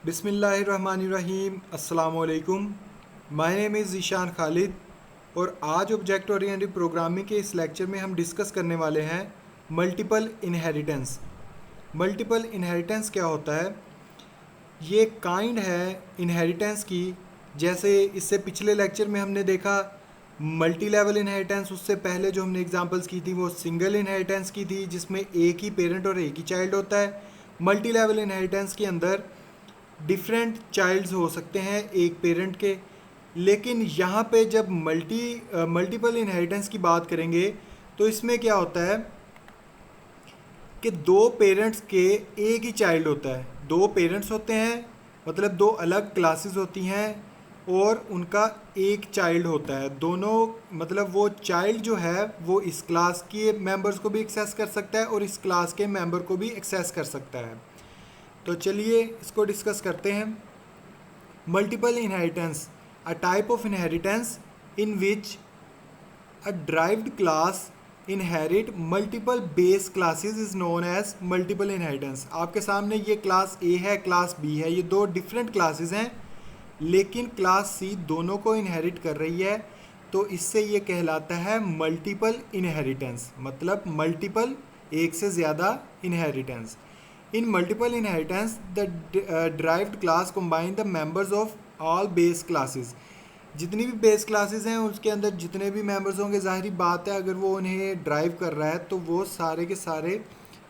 बिस्मिल्लाहिर्रहमानिर्रहीम। अस्सलामुअलैकुम। My name is Zeeshan Khalid और आज ऑब्जेक्ट ओरिएंटेड प्रोग्रामिंग के इस लेक्चर में हम डिस्कस करने वाले हैं मल्टीपल इनहेरिटेंस। मल्टीपल इनहेरिटेंस क्या होता है? ये काइंड है इनहेरिटेंस की। जैसे इससे पिछले लेक्चर में हमने देखा मल्टी लेवल इनहेरिटेंस, उससे पहले जो हमने एग्जांपल्स की थी वो सिंगल इनहेरिटेंस की थी जिसमें एक ही पेरेंट और एक ही चाइल्ड होता है। मल्टी लेवल इनहेरिटेंस के अंदर डिफरेंट चाइल्ड्स हो सकते हैं एक पेरेंट के, लेकिन यहाँ पे जब मल्टीपल इनहेरिटेंस की बात करेंगे तो इसमें क्या होता है कि दो पेरेंट्स के एक ही चाइल्ड होता है। दो पेरेंट्स होते हैं मतलब दो अलग क्लासेस होती हैं और उनका एक चाइल्ड होता है। दोनों मतलब वो चाइल्ड जो है वो इस क्लास के मेंबर्स को भी एक्सेस कर सकता है और इस क्लास के मेंबर को भी एक्सेस कर सकता है। तो चलिए इसको डिस्कस करते हैं। Multiple inheritance, a type of inheritance in which a derived class inherit multiple base classes is known as multiple inheritance। आपके सामने ये क्लास A है, क्लास B है, ये दो डिफरेंट क्लासेस हैं लेकिन क्लास C दोनों को इनहेरिट कर रही है, तो इससे ये कहलाता है मल्टीपल इनहेरिटेंस। मतलब मल्टीपल, एक से ज़्यादा inheritance. In multiple inheritance the derived class combine the members of all base classes। जितनी भी बेस क्लासेस हैं उसके अंदर जितने भी मेंबर्स होंगे, ज़ाहिरी बात है अगर वो उन्हें ड्राइव कर रहा है तो वो सारे के सारे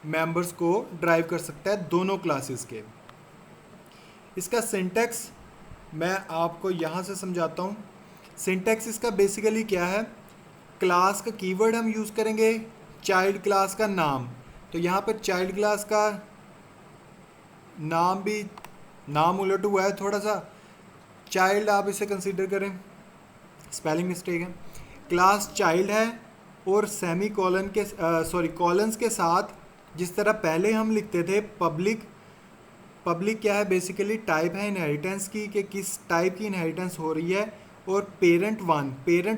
मेंबर्स को ड्राइव कर सकता है दोनों क्लासेस के। इसका सिंटैक्स मैं आपको यहाँ से समझाता हूँ। सिंटैक्स इसका बेसिकली क्या है, क्लास का कीवर्ड हम यूज़ करेंगे, चाइल्ड क्लास का नाम। तो यहाँ पर चाइल्ड क्लास का नाम भी नाम उलट हुआ है थोड़ा सा, चाइल्ड आप इसे कंसीडर करें, स्पेलिंग मिस्टेक है। क्लास चाइल्ड है और सेमी कॉलन के कॉलन्स के साथ जिस तरह पहले हम लिखते थे पब्लिक। पब्लिक क्या है, बेसिकली टाइप है इनहेरिटेंस की कि किस टाइप की इनहेरिटेंस हो रही है। और पेरेंट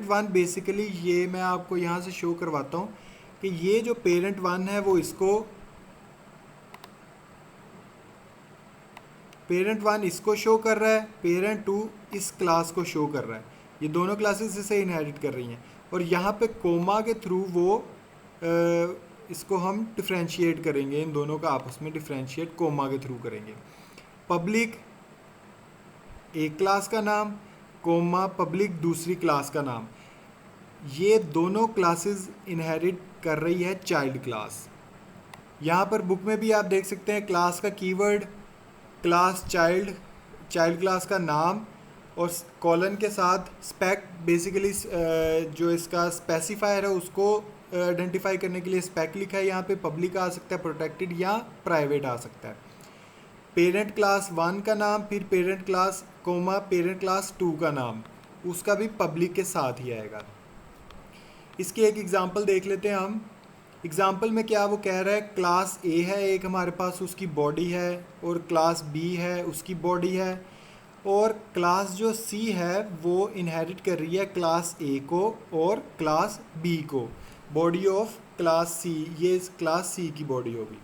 वन बेसिकली ये मैं आपको यहाँ से शो करवाता हूँ कि ये जो पेरेंट वन है वो पेरेंट वन इसको शो कर रहा है, पेरेंट टू इस क्लास को शो कर रहा है। ये दोनों क्लासेस इसे इनहेरिट कर रही हैं और यहाँ पे कोमा के थ्रू वो इसको हम डिफ्रेंशिएट करेंगे, इन दोनों का आपस में डिफ्रेंशिएट कोमा के थ्रू करेंगे। पब्लिक एक क्लास का नाम, कोमा पब्लिक दूसरी क्लास का नाम, ये दोनों क्लासेस इनहेरिट कर रही है चाइल्ड क्लास। यहाँ पर बुक में भी आप देख सकते हैं क्लास का keyword, class child, child class का नाम और कॉलन के साथ स्पेक, बेसिकली जो इसका स्पेसिफायर है उसको आइडेंटिफाई करने के लिए स्पेक लिखा है। यहाँ पे पब्लिक आ सकता है, प्रोटेक्टेड या प्राइवेट आ सकता है। पेरेंट क्लास वन का नाम, फिर parent class comma parent class two का नाम, उसका भी पब्लिक के साथ ही आएगा। इसकी एक एग्जांपल देख लेते हैं हम। एग्जाम्पल में क्या वो कह रहा है, क्लास ए है एक हमारे पास, उसकी बॉडी है, और क्लास बी है उसकी बॉडी है, और क्लास जो सी है वो इनहेरिट कर रही है क्लास ए को और क्लास बी को। बॉडी ऑफ क्लास सी, ये इस क्लास सी की बॉडी होगी।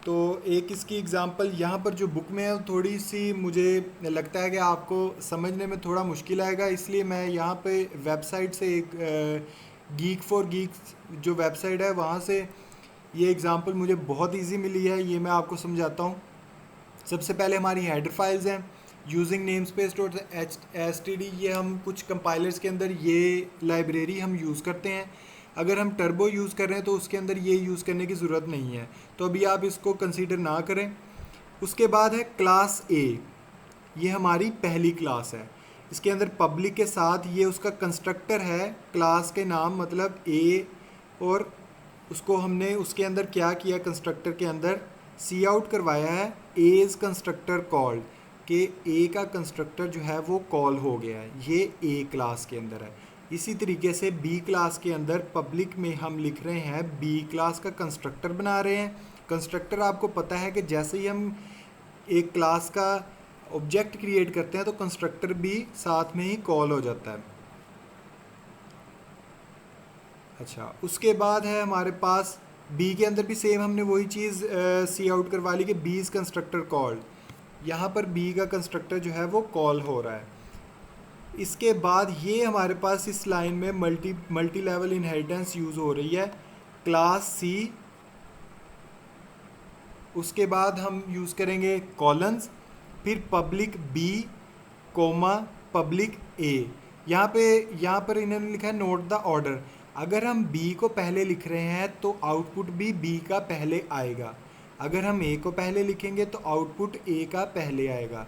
तो एक इसकी एग्जांपल यहाँ पर जो बुक में है थोड़ी सी मुझे लगता है कि आपको समझने में थोड़ा मुश्किल आएगा, इसलिए मैं यहाँ पे वेबसाइट से एक गीक फॉर गीक्स जो वेबसाइट है वहाँ से ये एग्ज़ाम्पल मुझे बहुत इजी मिली है, ये मैं आपको समझाता हूँ। सबसे पहले हमारी हेडर फाइल्स हैं using name space dot std। ये हम कुछ कंपाइलर्स के अंदर ये लाइब्रेरी हम यूज़ करते हैं। अगर हम टर्बो यूज़ कर रहे हैं तो उसके अंदर ये यूज़ करने की ज़रूरत नहीं है, तो अभी आप इसको कंसीडर ना करें। उसके बाद है क्लास ए, ये हमारी पहली क्लास है। इसके अंदर पब्लिक के साथ ये उसका कंस्ट्रक्टर है, क्लास के नाम मतलब ए, और उसको हमने उसके अंदर क्या किया, कंस्ट्रक्टर के अंदर सी आउट करवाया है एज कंस्ट्रक्टर कॉल्ड, कि ए का कंस्ट्रक्टर जो है वो कॉल हो गया है, ये ए क्लास के अंदर है। इसी तरीके से बी क्लास के अंदर पब्लिक में हम लिख रहे हैं बी क्लास का कंस्ट्रक्टर बना रहे हैं। कंस्ट्रक्टर आपको पता है कि जैसे ही हम एक क्लास का ऑब्जेक्ट क्रिएट करते हैं तो कंस्ट्रक्टर भी साथ में ही कॉल हो जाता है। अच्छा, उसके बाद है हमारे पास बी के अंदर भी सेम हमने वही चीज़ सी आउट करवा ली कि बी इज़ कंस्ट्रक्टर कॉल्ड, यहाँ पर बी का कंस्ट्रक्टर जो है वो कॉल हो रहा है। इसके बाद ये हमारे पास इस लाइन में मल्टी लेवल इनहेरिटेंस यूज़ हो रही है क्लास सी। उसके बाद हम यूज़ करेंगे कॉलन्स, फिर पब्लिक बी कोमा पब्लिक ए। यहाँ पर इन्होंने लिखा है नोट द ऑर्डर। अगर हम बी को पहले लिख रहे हैं तो आउटपुट भी बी का पहले आएगा, अगर हम ए को पहले लिखेंगे तो आउटपुट ए का पहले आएगा।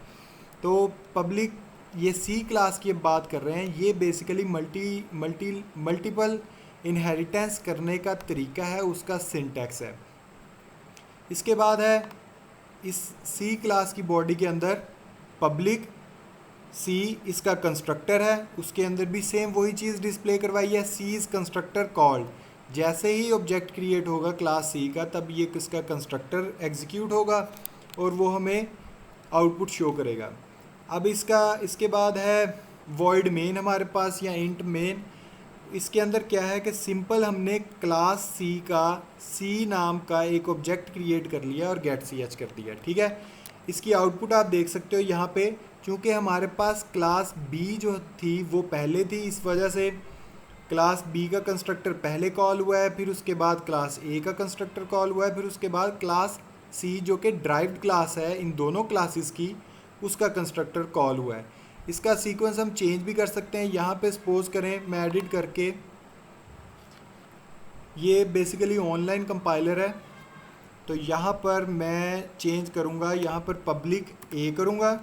तो पब्लिक ये सी क्लास की बात कर रहे हैं, ये बेसिकली मल्टीपल इनहेरिटेंस करने का तरीका है, उसका सिंटैक्स है। इसके बाद है इस सी क्लास की बॉडी के अंदर पब्लिक सी इसका कंस्ट्रक्टर है, उसके अंदर भी सेम वही चीज़ डिस्प्ले करवाई है, सी इज़ कंस्ट्रक्टर कॉल्ड। जैसे ही ऑब्जेक्ट क्रिएट होगा क्लास सी का तब ये किसका कंस्ट्रक्टर एग्जीक्यूट होगा और वो हमें आउटपुट शो करेगा। अब इसके बाद है वॉइड मेन हमारे पास या इंट मेन। इसके अंदर क्या है कि सिंपल हमने क्लास सी का सी नाम का एक ऑब्जेक्ट क्रिएट कर लिया और गेट सी एच कर दिया, ठीक है। इसकी आउटपुट आप देख सकते हो यहाँ पे, चूँकि हमारे पास क्लास बी जो थी वो पहले थी, इस वजह से क्लास बी का कंस्ट्रक्टर पहले कॉल हुआ है, फिर उसके बाद क्लास ए का कंस्ट्रक्टर कॉल हुआ है, फिर उसके बाद क्लास सी जो कि ड्राइव्ड क्लास है इन दोनों क्लासेस की, उसका कंस्ट्रक्टर कॉल हुआ है। इसका सीक्वेंस हम चेंज भी कर सकते हैं। यहाँ पे सपोज करें मैं एडिट करके, ये बेसिकली ऑनलाइन कंपाइलर है, तो यहाँ पर मैं चेंज करूँगा, यहाँ पर पब्लिक ए करूँगा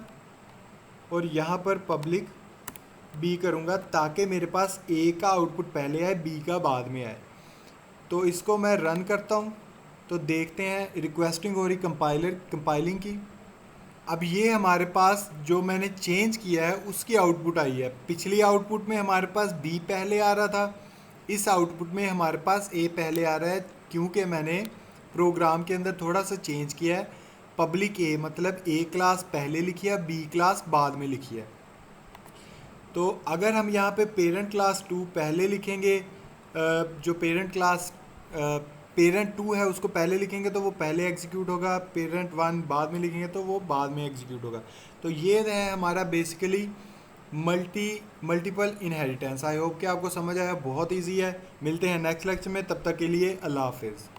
और यहाँ पर पब्लिक बी करूँगा ताकि मेरे पास ए का आउटपुट पहले आए बी का बाद में आए। तो इसको मैं रन करता हूँ तो देखते हैं रिक्वेस्टिंग हो रही कंपाइलिंग की। अब ये हमारे पास जो मैंने चेंज किया है उसकी आउटपुट आई है। पिछली आउटपुट में हमारे पास बी पहले आ रहा था, इस आउटपुट में हमारे पास ए पहले आ रहा है, क्योंकि मैंने प्रोग्राम के अंदर थोड़ा सा चेंज किया है। पब्लिक ए मतलब ए क्लास पहले लिखी है, बी क्लास बाद में लिखी है। तो अगर हम यहाँ पे पेरेंट क्लास 2 पहले लिखेंगे, जो पेरेंट 2 है उसको पहले लिखेंगे तो वो पहले एग्जीक्यूट होगा, पेरेंट 1 बाद में लिखेंगे तो वो बाद में एग्जीक्यूट होगा। तो ये है हमारा basically multiple inheritance. I hope कि आपको समझ आया, बहुत ईजी है। मिलते हैं नेक्स्ट लेक्चर में, तब तक के लिए अल्लाह हाफिज़।